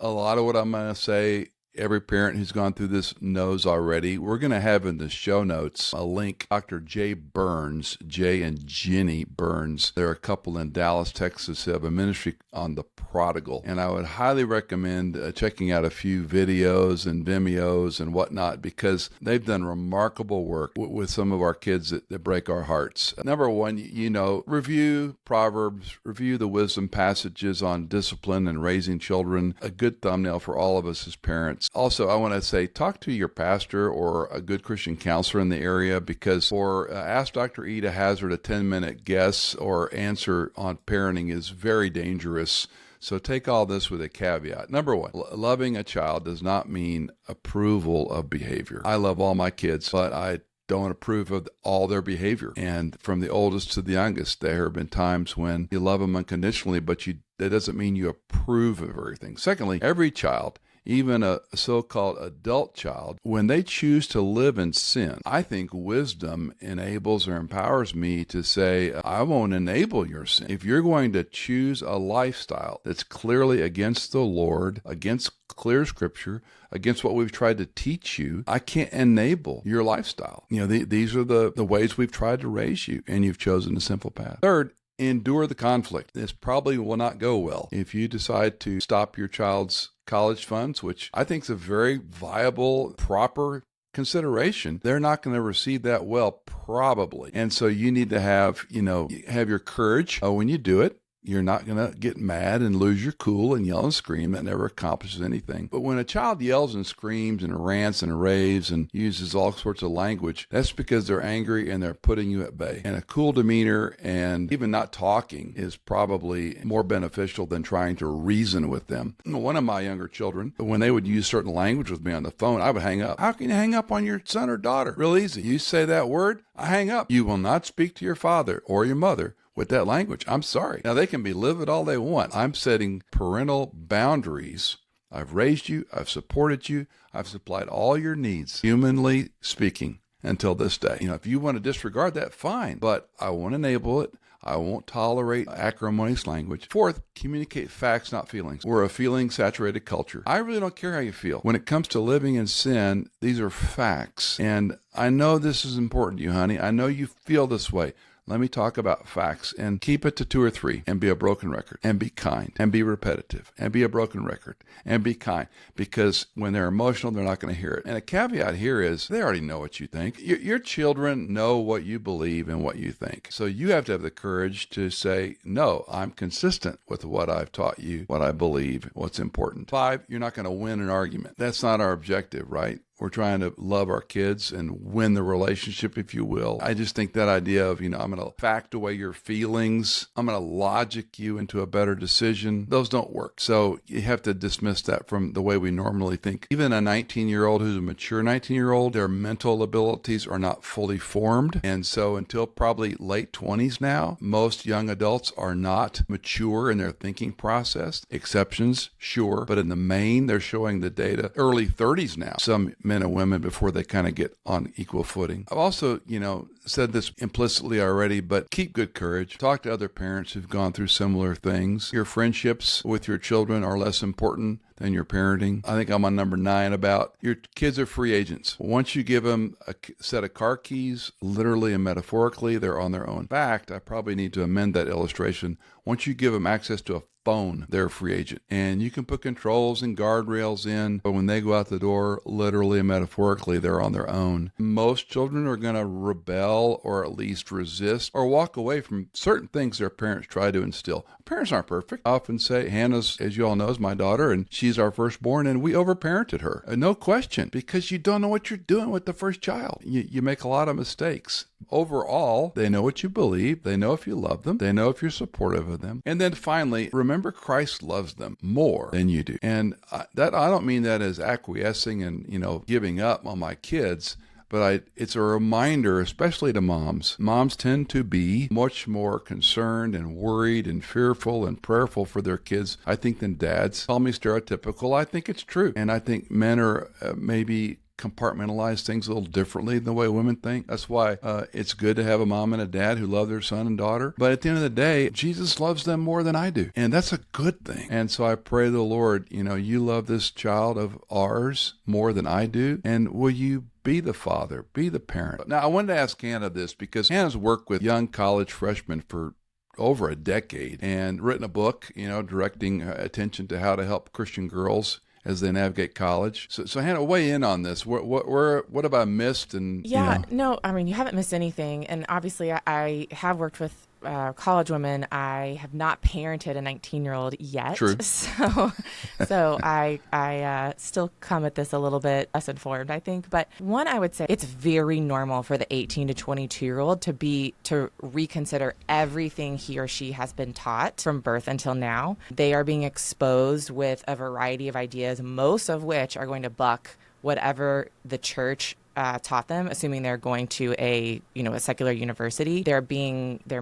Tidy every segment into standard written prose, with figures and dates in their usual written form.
a lot of what I'm going to say, every parent who's gone through this knows already. We're going to have in the show notes a link. Dr. Jay Burns, Jay and Jenny Burns, they're a couple in Dallas, Texas, who have a ministry on the prodigal. And I would highly recommend checking out a few videos and Vimeos and whatnot, because they've done remarkable work with some of our kids that break our hearts. Number one, review Proverbs, review the wisdom passages on discipline and raising children, a good thumbnail for all of us as parents. Also, I want to say, talk to your pastor or a good Christian counselor in the area, because for Ask Dr. E to hazard a 10-minute guess or answer on parenting is very dangerous. So take all this with a caveat. Number one, loving a child does not mean approval of behavior. I love all my kids, but I don't approve of all their behavior. And from the oldest to the youngest, there have been times when you love them unconditionally, but that doesn't mean you approve of everything. Secondly, every child, even a so-called adult child, when they choose to live in sin, I think wisdom enables or empowers me to say, I won't enable your sin. If you're going to choose a lifestyle that's clearly against the Lord, against clear scripture, against what we've tried to teach you, I can't enable your lifestyle. These are the ways we've tried to raise you, and you've chosen a simple path. Third, endure the conflict. This probably will not go well. If you decide to stop your child's college funds, which I think is a very viable, proper consideration, they're not going to receive that well, probably. And so you need to have your courage when you do it. You're not going to get mad and lose your cool and yell and scream. That never accomplishes anything. But when a child yells and screams and rants and raves and uses all sorts of language, that's because they're angry and they're putting you at bay. And a cool demeanor and even not talking is probably more beneficial than trying to reason with them. One of my younger children, when they would use certain language with me on the phone, I would hang up. How can you hang up on your son or daughter? Real easy. You say that word, I hang up. You will not speak to your father or your mother with that language. I'm sorry. Now, they can be livid all they want. I'm setting parental boundaries. I've raised you. I've supported you. I've supplied all your needs, humanly speaking, until this day. If you want to disregard that, fine. But I won't enable it. I won't tolerate acrimonious language. Fourth, communicate facts, not feelings. We're a feeling-saturated culture. I really don't care how you feel. When it comes to living in sin, these are facts. And I know this is important to you, honey. I know you feel this way. Let me talk about facts, and keep it to 2 or 3, and be a broken record, and be kind, and be repetitive, and be a broken record, and be kind, because when they're emotional, they're not going to hear it. And a caveat here is they already know what you think. Your children know what you believe and what you think. So you have to have the courage to say, no, I'm consistent with what I've taught you, what I believe, what's important. 5, you're not going to win an argument. That's not our objective, right? We're trying to love our kids and win the relationship, if you will. I just think that idea of, I'm going to fact away your feelings, I'm going to logic you into a better decision, those don't work. So you have to dismiss that from the way we normally think. Even a 19-year-old who's a mature 19-year-old, their mental abilities are not fully formed. And so until probably late 20s now, most young adults are not mature in their thinking process. Exceptions, sure. But in the main, they're showing the data early 30s now. Some men and women before they kind of get on equal footing. I've also, said this implicitly already, but keep good courage. Talk to other parents who've gone through similar things. Your friendships with your children are less important than your parenting. I think I'm on number 9 about your kids are free agents. Once you give them a set of car keys, literally and metaphorically, they're on their own. In fact, I probably need to amend that illustration. Once you give them access to a phone, they're a free agent. And you can put controls and guardrails in, but when they go out the door, literally and metaphorically, they're on their own. Most children are going to rebel or at least resist or walk away from certain things their parents try to instill. Parents aren't perfect. I often say, Hannah's, as you all know, is my daughter, and she's our firstborn, and we overparented her. No question, because you don't know what you're doing with the first child. You make a lot of mistakes. Overall, they know what you believe. They know if you love them. They know if you're supportive of them. And then finally, remember Christ loves them more than you do. And that I don't mean that as acquiescing and, giving up on my kids, but it's a reminder, especially to moms. Moms tend to be much more concerned and worried and fearful and prayerful for their kids, I think, than dads. Call me stereotypical. I think it's true. And I think men are maybe compartmentalize things a little differently than the way women think. That's why it's good to have a mom and a dad who love their son and daughter. But at the end of the day, Jesus loves them more than I do. And that's a good thing. And so I pray to the Lord, you love this child of ours more than I do. And will you be the father, be the parent? Now, I wanted to ask Hannah this because Hannah's worked with young college freshmen for over a decade and written a book, directing attention to how to help Christian girls as they navigate college. So Hannah, weigh in on this. What have I missed? And No, I mean, you haven't missed anything. And obviously, I have worked with college women. I have not parented a 19-year-old yet. True. So I still come at this a little bit less informed, I think. But one, I would say it's very normal for the 18 to 22-year-old to reconsider everything he or she has been taught from birth until now. They are being exposed with a variety of ideas, most of which are going to buck whatever the church taught them, assuming they're going to a secular university. They're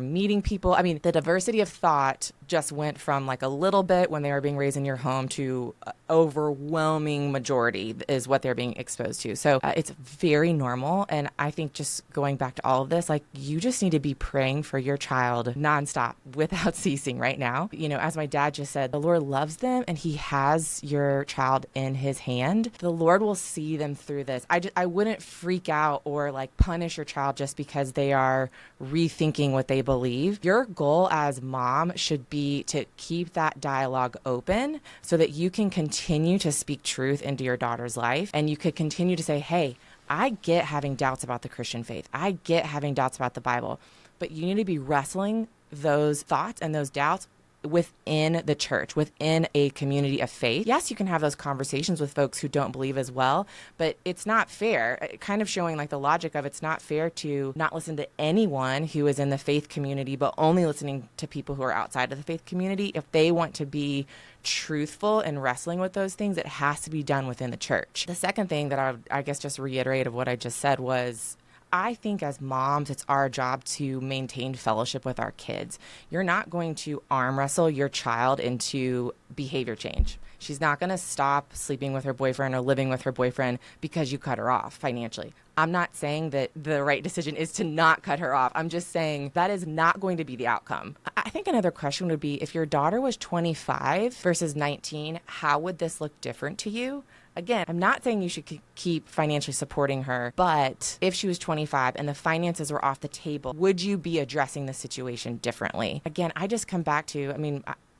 meeting people. I mean, the diversity of thought just went from like a little bit when they were being raised in your home to overwhelming majority is what they're being exposed to. So it's very normal. And I think just going back to all of this, like you just need to be praying for your child nonstop without ceasing right now. As my dad just said, the Lord loves them and He has your child in His hand. The Lord will see them through this. I wouldn't freak out or like punish your child just because they are rethinking what they believe. Your goal as mom should be to keep that dialogue open so that you can continue to speak truth into your daughter's life. And you could continue to say, hey, I get having doubts about the Christian faith. I get having doubts about the Bible. But you need to be wrestling those thoughts and those doubts within the church, within a community of faith. Yes, you can have those conversations with folks who don't believe as well, but it's not fair. Kind of showing like the logic of it's not fair to not listen to anyone who is in the faith community, but only listening to people who are outside of the faith community. If they want to be truthful and wrestling with those things, it has to be done within the church. The second thing that I guess just reiterate of what I just said was, I think as moms, it's our job to maintain fellowship with our kids. You're not going to arm wrestle your child into behavior change. She's not going to stop sleeping with her boyfriend or living with her boyfriend because you cut her off financially. I'm not saying that the right decision is to not cut her off. I'm just saying that is not going to be the outcome. I think another question would be, if your daughter was 25 versus 19, how would this look different to you? Again, I'm not saying you should keep financially supporting her, but if she was 25 and the finances were off the table, would you be addressing the situation differently? Again, I just come back to,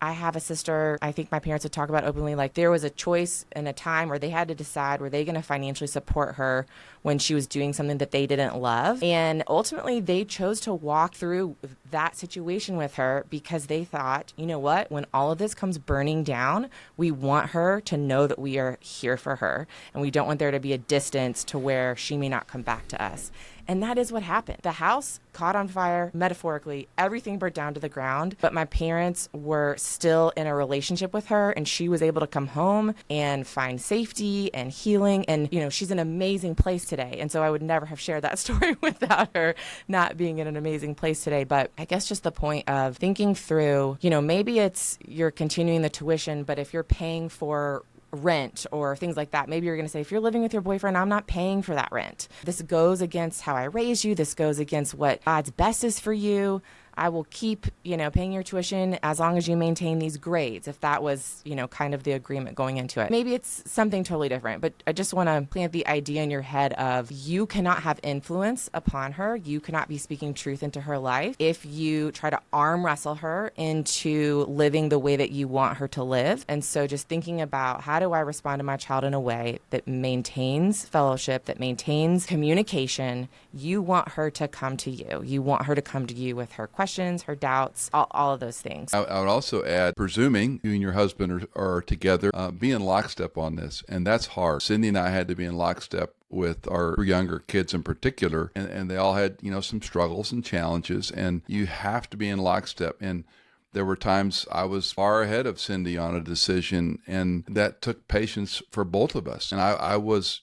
I have a sister, I think my parents would talk about openly, like there was a choice and a time where they had to decide, were they going to financially support her when she was doing something that they didn't love? And ultimately, they chose to walk through that situation with her because they thought, you know what, when all of this comes burning down, we want her to know that we are here for her. And we don't want there to be a distance to where she may not come back to us. And that is what happened. The house caught on fire, metaphorically, everything burnt down to the ground, but my parents were still in a relationship with her, and she was able to come home and find safety and healing. And, she's in an amazing place today. And so I would never have shared that story without her not being in an amazing place today. But I guess just the point of thinking through, maybe it's you're continuing the tuition, but if you're paying for rent or things like that, maybe you're going to say, if you're living with your boyfriend, I'm not paying for that rent. This goes against how I raised you. This goes against what God's best is for you. I will keep, paying your tuition as long as you maintain these grades, if that was, kind of the agreement going into it. Maybe it's something totally different, but I just want to plant the idea in your head of you cannot have influence upon her. You cannot be speaking truth into her life if you try to arm wrestle her into living the way that you want her to live. And so just thinking about, how do I respond to my child in a way that maintains fellowship, that maintains communication? You want her to come to you. You want her to come to you with her questions, her doubts, all of those things. I would also add, presuming you and your husband are together, be in lockstep on this. And that's hard. Cindy and I had to be in lockstep with our younger kids in particular, and they all had, some struggles and challenges, and you have to be in lockstep. And there were times I was far ahead of Cindy on a decision, and that took patience for both of us. And I was,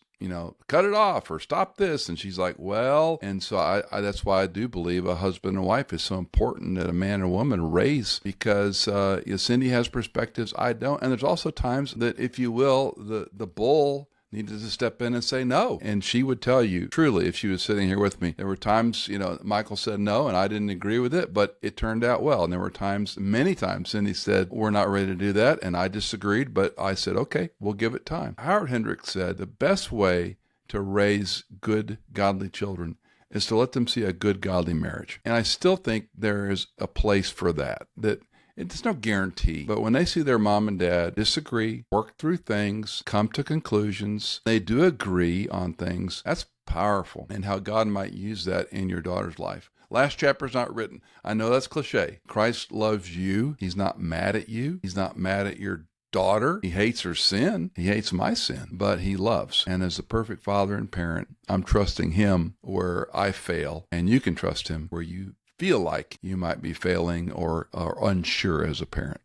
cut it off or stop this. And she's like, well, and so I that's why I do believe a husband and wife is so important, that a man and a woman raise, because Cindy has perspectives I don't. And there's also times that, if you will, the bull needed to step in and say no. And she would tell you, truly, if she was sitting here with me, there were times, Michael said no and I didn't agree with it, but it turned out well. And there were times, many times, Cindy said, we're not ready to do that. And I disagreed, but I said, okay, we'll give it time. Howard Hendricks said the best way to raise good, godly children is to let them see a good, godly marriage. And I still think there is a place for that it's no guarantee, but when they see their mom and dad disagree, work through things, come to conclusions, they do agree on things, that's powerful, and how God might use that in your daughter's life. Last chapter is not written. I know that's cliche. Christ loves you. He's not mad at you. He's not mad at your daughter. He hates her sin. He hates my sin, but he loves. And as a perfect father and parent, I'm trusting him where I fail, and you can trust him where you feel like you might be failing or unsure as a parent.